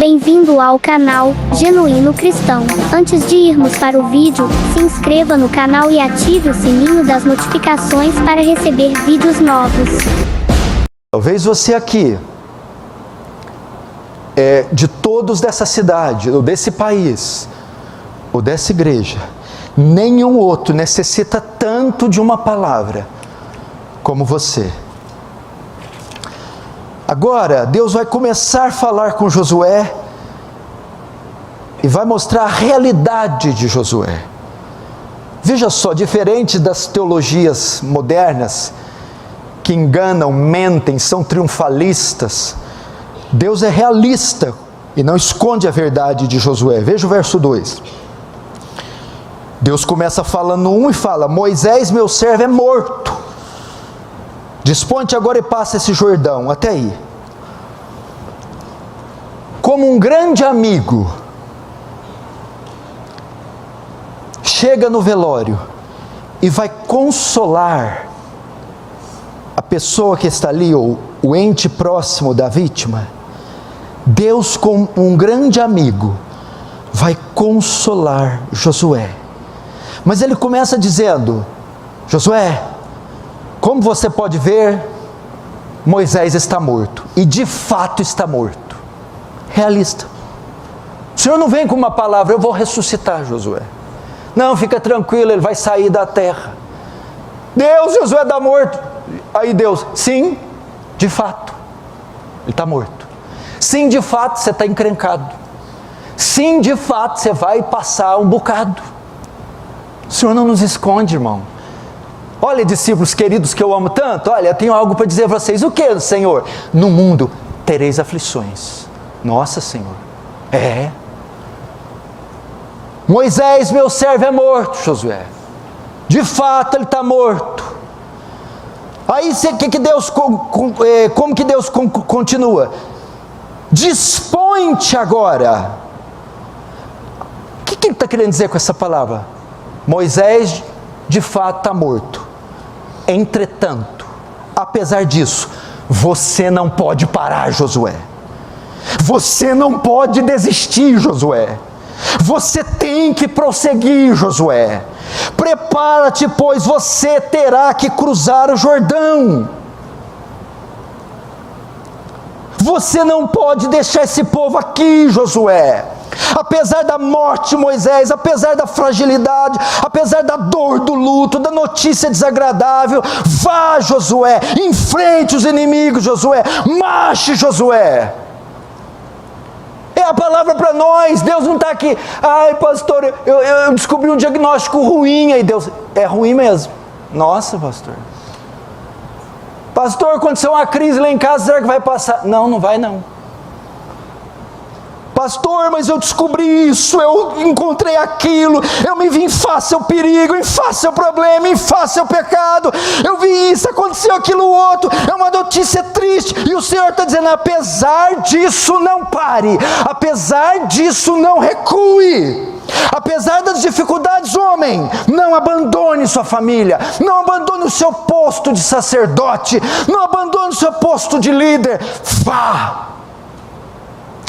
Bem-vindo ao canal Genuíno Cristão. Antes de irmos para o vídeo, se inscreva no canal e ative o sininho das notificações para receber vídeos novos. Talvez você aqui, de todos dessa cidade, ou desse país, ou dessa igreja, nenhum outro necessita tanto de uma palavra como você. Agora, Deus vai começar a falar com Josué e vai mostrar a realidade de Josué. Veja só, diferente das teologias modernas, que enganam, mentem, são triunfalistas, Deus é realista e não esconde a verdade de Josué. Veja o verso 2. Deus começa falando e fala: Moisés, meu servo, é morto. Desponte agora e passa esse Jordão, até aí. Como um grande amigo, chega no velório e vai consolar a pessoa que está ali, ou o ente próximo da vítima. Deus, como um grande amigo, vai consolar Josué. Mas ele começa dizendo: Josué, como você pode ver, Moisés está morto. E de fato está morto. Realista. O Senhor não vem com uma palavra: eu vou ressuscitar Josué. Não, fica tranquilo, ele vai sair da terra. Deus, Josué está morto. Aí Deus: sim, de fato, ele está morto. Sim, de fato, você está encrencado. Sim, de fato, você vai passar um bocado. O Senhor não nos esconde, irmão. Olha, discípulos queridos que eu amo tanto, olha, eu tenho algo para dizer a vocês. O que, Senhor? No mundo tereis aflições. Nossa, Senhor. Moisés, meu servo, é morto, Josué. De fato, ele está morto. Aí, como que Deus continua? Dispõe-te agora. O que ele está querendo dizer com essa palavra? Moisés, de fato, está morto. Entretanto, apesar disso, você não pode parar, Josué. Você não pode desistir, Josué. Você tem que prosseguir, Josué. Prepara-te, pois você terá que cruzar o Jordão. Você não pode deixar esse povo aqui, Josué. Apesar da morte de Moisés, apesar da fragilidade, apesar da dor, do luto, da notícia desagradável, vá, Josué, enfrente os inimigos, Josué, marche, Josué. É a palavra para nós. Deus não está aqui: ai, pastor, eu descobri um diagnóstico ruim. Aí Deus: é ruim mesmo. Nossa, pastor. Pastor, aconteceu uma crise lá em casa, será que vai passar? Não, não vai não. Pastor, mas eu descobri isso, eu encontrei aquilo, eu me vi em face ao perigo, em face ao problema, em face ao pecado, eu vi isso, aconteceu aquilo outro, é uma notícia triste, e o Senhor está dizendo: apesar disso não pare, apesar disso não recue, apesar das dificuldades, homem, não abandone sua família, não abandone o seu posto de sacerdote, não abandone o seu posto de líder, vá.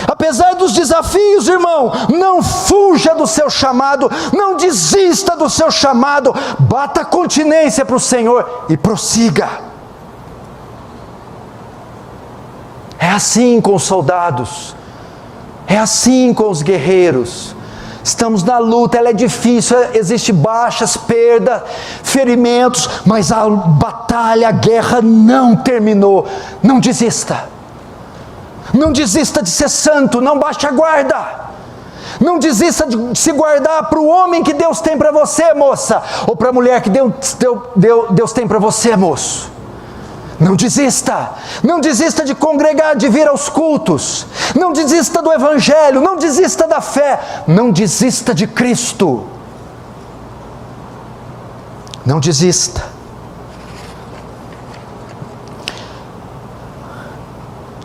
Apesar dos desafios, irmão, não fuja do seu chamado, não desista do seu chamado, bata continência para o Senhor e prossiga. É assim com os soldados, é assim com os guerreiros. Estamos na luta, ela é difícil, existe baixas, perdas, ferimentos, mas a batalha, a guerra não terminou. Não desista. Não desista de ser santo, não baixe a guarda. Não desista de se guardar para o homem que Deus tem para você, moça, ou para a mulher que Deus tem para você, moço. Não desista. Não desista de congregar, de vir aos cultos. Não desista do evangelho, não desista da fé, não desista de Cristo. Não desista.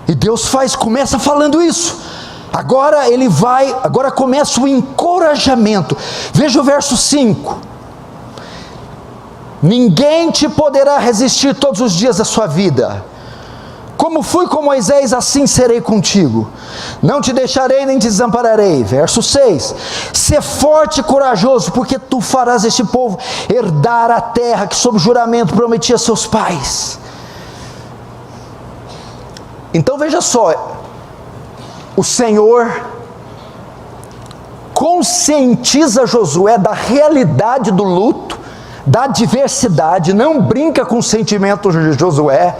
E Deus começa falando isso. Agora começa o encorajamento. Veja o verso 5. Ninguém te poderá resistir todos os dias da sua vida. Como fui com Moisés, assim serei contigo. Não te deixarei nem te desampararei. Verso 6. Sê forte e corajoso, porque tu farás este povo herdar a terra que sob juramento prometi a seus pais. Então veja só, o Senhor conscientiza Josué da realidade do luto, da adversidade, não brinca com o sentimento de Josué,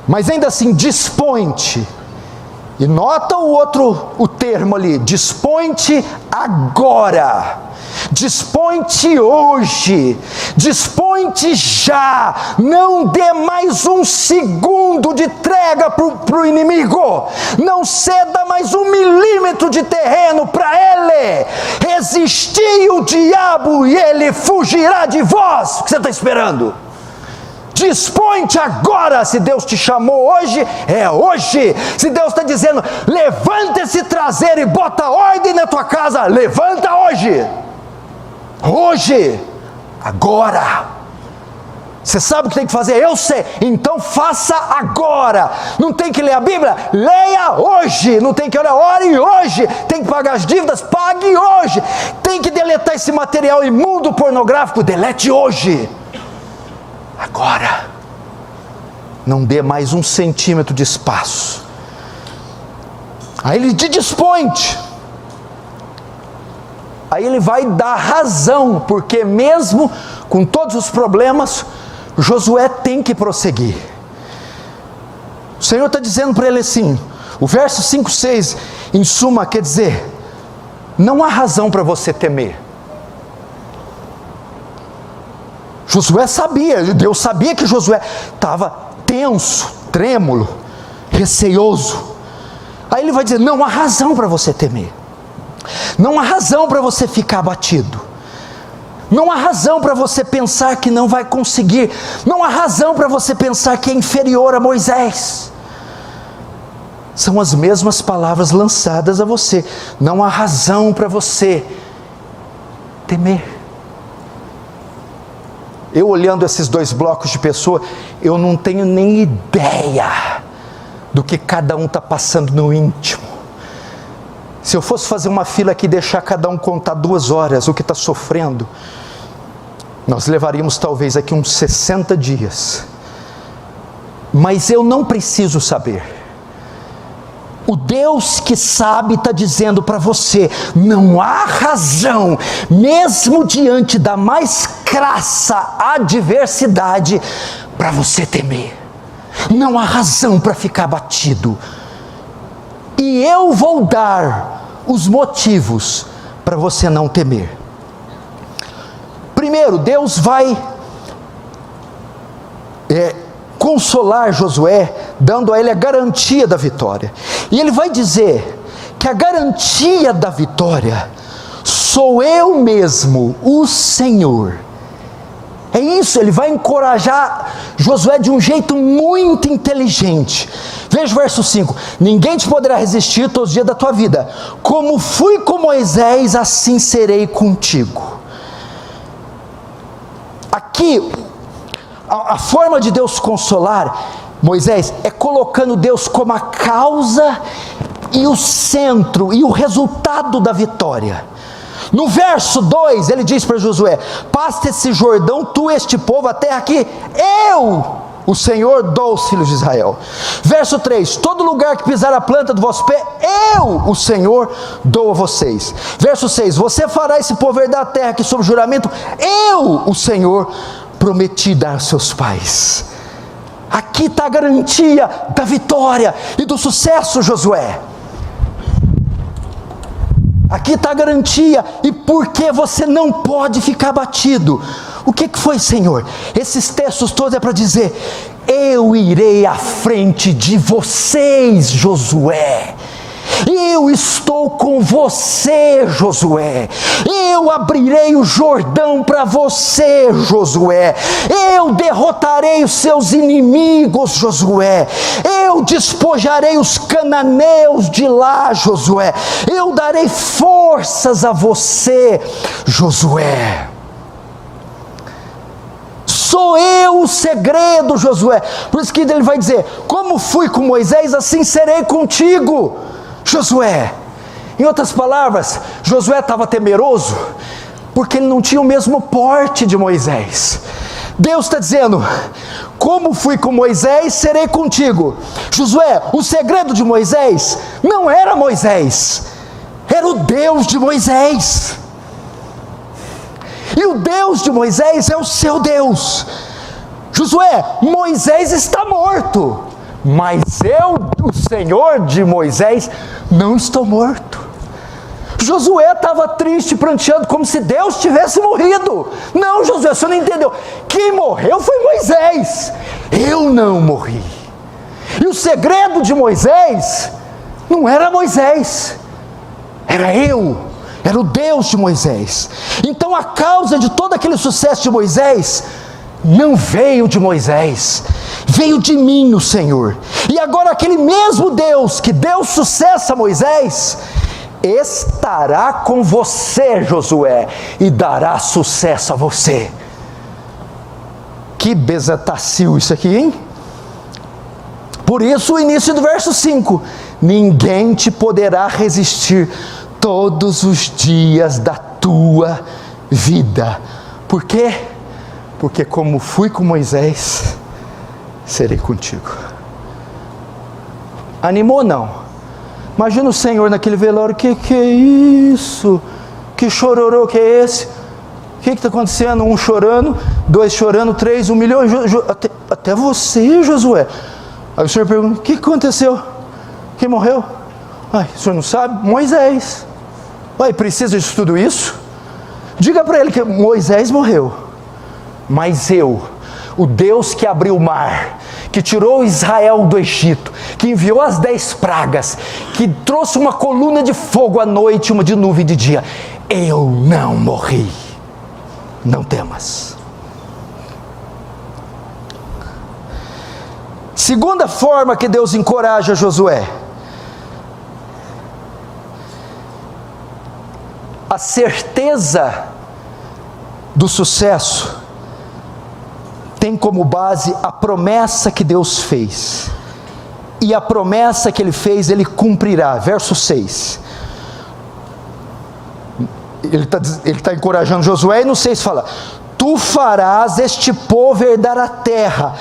mas ainda assim dispõe-te. E nota o termo ali, dispõe-te agora, dispõe-te hoje, dispõe-te já, não dê mais um segundo de trégua para o inimigo, não ceda mais 1 milímetro de terreno para ele. Resisti o diabo e ele fugirá de vós. O que você está esperando? Dispõe-te agora. Se Deus te chamou hoje, é hoje. Se Deus está dizendo, levanta esse traseiro e bota ordem na tua casa, levanta hoje. Hoje, agora. Você sabe o que tem que fazer? Eu sei. Então faça agora. Não tem que ler a Bíblia? Leia hoje. Não tem que orar? Ore hoje. Tem que pagar as dívidas? Pague hoje. Tem que deletar esse material imundo pornográfico? Delete hoje. Agora. Não dê mais 1 centímetro de espaço. Aí ele te dispõe-te. Aí ele vai dar razão, porque mesmo com todos os problemas, Josué tem que prosseguir. O Senhor está dizendo para ele assim, o verso 5, 6, em suma, quer dizer, não há razão para você temer. Josué sabia, Deus sabia que Josué estava tenso, trêmulo, receoso. Aí ele vai dizer, não há razão para você temer. Não há razão para você ficar abatido. Não há razão para você pensar que não vai conseguir. Não há razão para você pensar que é inferior a Moisés. São as mesmas palavras lançadas a você. Não há razão para você temer. Eu olhando esses 2 blocos de pessoa, eu não tenho nem ideia do que cada um está passando no íntimo. Se eu fosse fazer uma fila aqui e deixar cada um contar 2 horas o que está sofrendo, nós levaríamos talvez aqui uns 60 dias. Mas eu não preciso saber. O Deus que sabe está dizendo para você, não há razão, mesmo diante da mais crassa adversidade, para você temer. Não há razão para ficar abatido. E eu vou dar os motivos para você não temer. Primeiro, Deus vai consolar Josué, dando a ele a garantia da vitória. E ele vai dizer que a garantia da vitória sou eu mesmo, o Senhor. É isso, ele vai encorajar Josué de um jeito muito inteligente. Veja o verso 5: ninguém te poderá resistir todos os dias da tua vida. Como fui com Moisés, assim serei contigo. Aqui, a forma de Deus consolar Moisés é colocando Deus como a causa e o centro e o resultado da vitória. No verso 2 ele diz para Josué: passa esse Jordão, tu este povo, a terra que eu, o Senhor, dou aos filhos de Israel. Verso 3: todo lugar que pisar a planta do vosso pé, eu, o Senhor, dou a vocês. Verso 6: você fará esse povo herdar a terra que sob juramento, eu, o Senhor, prometi dar aos seus pais. Aqui está a garantia da vitória e do sucesso, Josué. Aqui está a garantia, e por que você não pode ficar abatido? O que foi, Senhor? Esses textos todos é para dizer: eu irei à frente de vocês, Josué. Eu estou com você, Josué. Eu abrirei o Jordão para você, Josué. Eu derrotarei os seus inimigos, Josué. Eu despojarei os cananeus de lá, Josué. Eu darei forças a você, Josué. sou eu o segredo, Josué. Por isso que ele vai dizer: como fui com Moisés, assim serei contigo, Josué. Em outras palavras, Josué estava temeroso, porque ele não tinha o mesmo porte de Moisés. Deus está dizendo: como fui com Moisés, serei contigo. Josué, o segredo de Moisés não era Moisés, era o Deus de Moisés. E o Deus de Moisés é o seu Deus. Josué, Moisés está morto, mas eu, o Senhor de Moisés, não estou morto. Josué estava triste, pranteando, como se Deus tivesse morrido. Não, Josué, você não entendeu. Quem morreu foi Moisés, eu não morri. E o segredo de Moisés não era Moisés, era eu, era o Deus de Moisés. Então a causa de todo aquele sucesso de Moisés não veio de Moisés, veio de mim, o Senhor. E agora aquele mesmo Deus que deu sucesso a Moisés estará com você, Josué, e dará sucesso a você. Que bezetacil isso aqui, hein? Por isso o início do verso 5: ninguém te poderá resistir todos os dias da tua vida. Por quê? Porque como fui com Moisés, serei contigo. Animou não? Imagina o Senhor naquele velório: que é isso? Que chororô que é esse? O que está acontecendo? Um chorando, dois chorando, três, 1 milhão, até você, Josué. Aí o Senhor pergunta: o que aconteceu? Quem morreu? Ai, o Senhor não sabe? Moisés. Ai, precisa de tudo isso? Diga para ele que Moisés morreu, mas eu, o Deus que abriu o mar, que tirou Israel do Egito, que enviou as 10 pragas, que trouxe uma coluna de fogo à noite, uma de nuvem de dia, eu não morri, não temas. Segunda forma que Deus encoraja Josué: a certeza do sucesso tem como base a promessa que Deus fez, e a promessa que Ele fez, Ele cumprirá. Verso 6, Ele está encorajando Josué, e no 6 fala: tu farás este povo herdar a terra,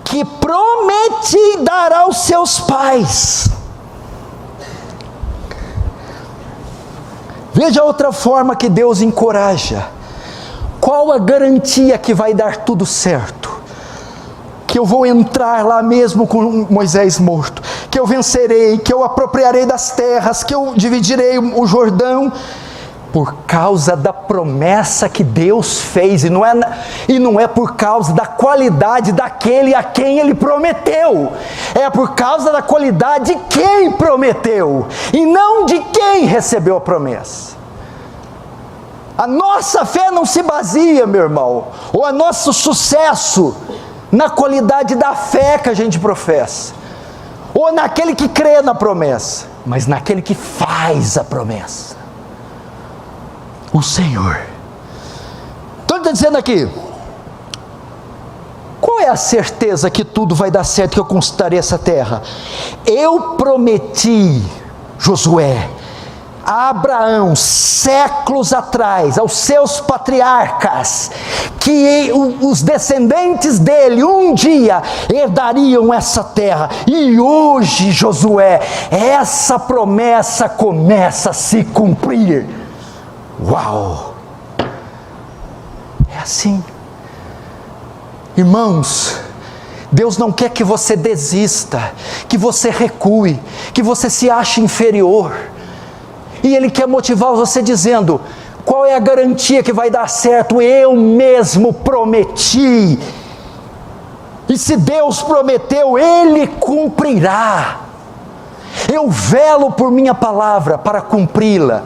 que prometi dar aos seus pais. Veja outra forma que Deus encoraja. Qual a garantia que vai dar tudo certo? Que eu vou entrar lá mesmo com Moisés morto, que eu vencerei, que eu apropriarei das terras, que eu dividirei o Jordão, por causa da promessa que Deus fez, e não é por causa da qualidade daquele a quem Ele prometeu, é por causa da qualidade de quem prometeu, e não de quem recebeu a promessa. A nossa fé não se baseia, meu irmão, ou o nosso sucesso, na qualidade da fé que a gente professa, ou naquele que crê na promessa, mas naquele que faz a promessa, o Senhor. Então ele está dizendo aqui: qual é a certeza que tudo vai dar certo, que eu conquistarei essa terra? Eu prometi, Josué, a Abraão, séculos atrás, aos seus patriarcas, que os descendentes dele um dia herdariam essa terra. E hoje, Josué, essa promessa começa a se cumprir. Uau! É assim, irmãos. Deus não quer que você desista, que você recue, que você se ache inferior. E Ele quer motivar você dizendo: qual é a garantia que vai dar certo? Eu mesmo prometi. E se Deus prometeu, Ele cumprirá. Eu velo por minha palavra para cumpri-la,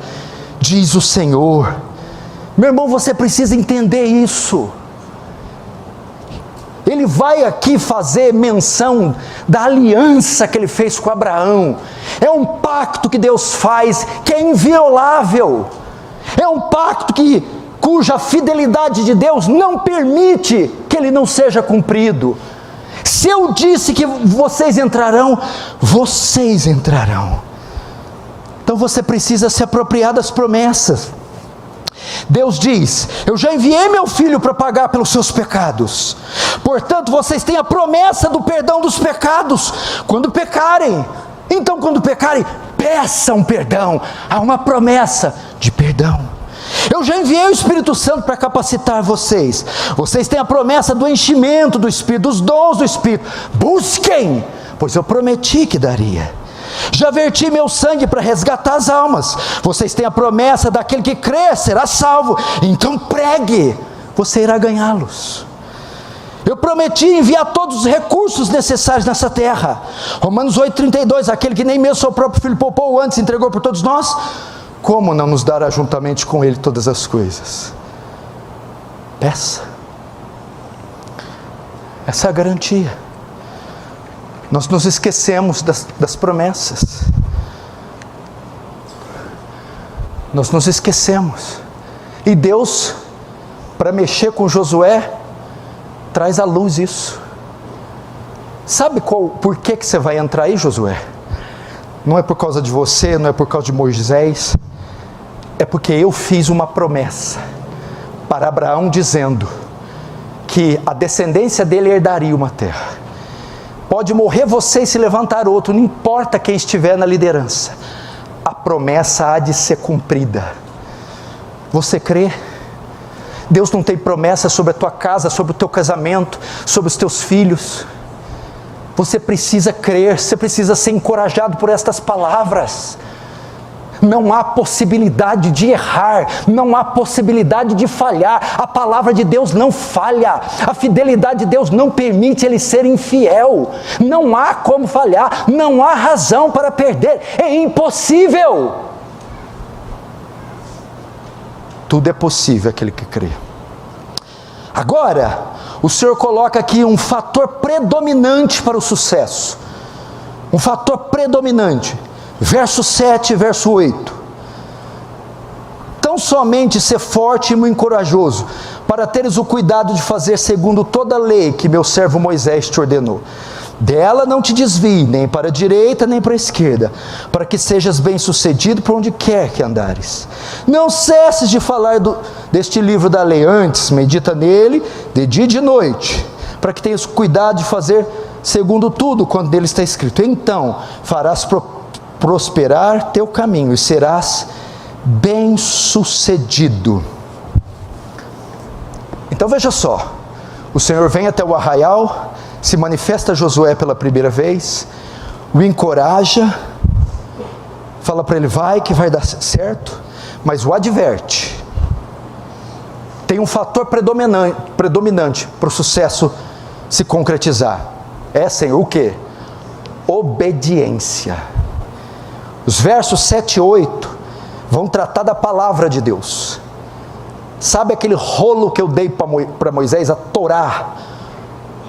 diz o Senhor. Meu irmão, você precisa entender isso. Ele vai aqui fazer menção da aliança que Ele fez com Abraão. É um pacto que Deus faz, que é inviolável. É um pacto cuja fidelidade de Deus não permite que ele não seja cumprido. Se eu disse que vocês entrarão, vocês entrarão. Então você precisa se apropriar das promessas. Deus diz: eu já enviei meu filho para pagar pelos seus pecados. Portanto, vocês têm a promessa do perdão dos pecados quando pecarem. Então, quando pecarem, peçam perdão. Há uma promessa de perdão. Eu já enviei o Espírito Santo para capacitar vocês. Vocês têm a promessa do enchimento do Espírito, dos dons do Espírito. Busquem, pois eu prometi que daria. Já verti meu sangue para resgatar as almas. Vocês têm a promessa daquele que crê será salvo. Então pregue, você irá ganhá-los. Eu prometi enviar todos os recursos necessários nessa terra. Romanos 8,32, aquele que nem mesmo seu próprio filho poupou, antes entregou por todos nós, como não nos dará juntamente com ele todas as coisas? Peça. Essa é a garantia. Nós nos esquecemos das promessas. Nós nos esquecemos. E Deus, para mexer com Josué, traz à luz isso. Sabe por que você vai entrar aí, Josué? Não é por causa de você, não é por causa de Moisés. É porque eu fiz uma promessa para Abraão, dizendo que a descendência dele herdaria uma terra. Pode morrer você e se levantar outro, não importa quem estiver na liderança. A promessa há de ser cumprida. Você crê? Deus não tem promessa sobre a tua casa, sobre o teu casamento, sobre os teus filhos. Você precisa crer, você precisa ser encorajado por estas palavras. Não há possibilidade de errar, não há possibilidade de falhar. A palavra de Deus não falha, a fidelidade de Deus não permite ele ser infiel. Não há como falhar, não há razão para perder, é impossível. Tudo é possível aquele que crê. Agora, o Senhor coloca aqui um fator predominante para o sucesso. Um fator predominante. Verso 7, verso 8. Tão somente ser forte e muito corajoso, para teres o cuidado de fazer segundo toda a lei que meu servo Moisés te ordenou. Dela não te desvie, nem para a direita, nem para a esquerda, para que sejas bem sucedido por onde quer que andares. Não cesses de falar deste livro da lei, antes medita nele de dia e de noite, para que tenhas cuidado de fazer segundo tudo quanto nele está escrito. Então farás prosperar teu caminho e serás bem sucedido. Então veja só, o Senhor vem até o arraial, se manifesta a Josué pela primeira vez, o encoraja, fala para ele, vai que vai dar certo, mas o adverte. Tem um fator predominante para o sucesso se concretizar. É, Senhor, o quê? Obediência. Os versos 7 e 8 vão tratar da palavra de Deus. Sabe aquele rolo que eu dei para Moisés, a Torá,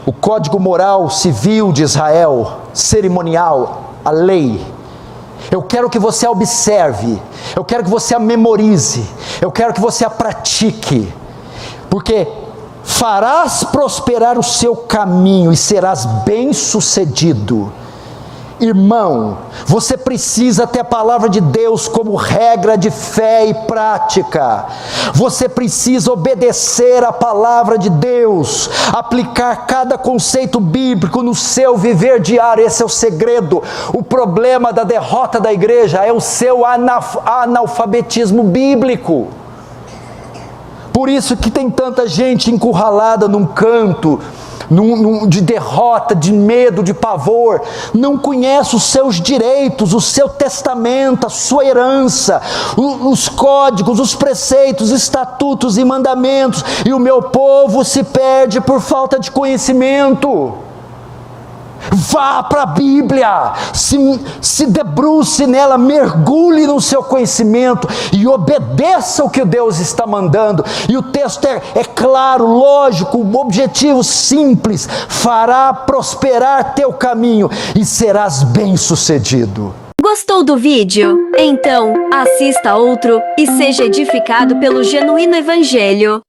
o código moral civil de Israel, cerimonial, a lei? Eu quero que você a observe, eu quero que você a memorize, eu quero que você a pratique, porque farás prosperar o seu caminho e serás bem sucedido. Irmão, você precisa ter a palavra de Deus como regra de fé e prática. Você precisa obedecer a palavra de Deus, aplicar cada conceito bíblico no seu viver diário. Esse é o segredo. O problema da derrota da igreja é o seu analfabetismo bíblico. Por isso que tem tanta gente encurralada num canto, de derrota, de medo, de pavor, não conhece os seus direitos, o seu testamento, a sua herança, os códigos, os preceitos, estatutos e mandamentos, e o meu povo se perde por falta de conhecimento. Vá para a Bíblia, se debruce nela, mergulhe no seu conhecimento e obedeça o que Deus está mandando. E o texto é claro, lógico, objetivo simples: fará prosperar teu caminho e serás bem sucedido. Gostou do vídeo? Então assista outro e seja edificado pelo Genuíno Evangelho.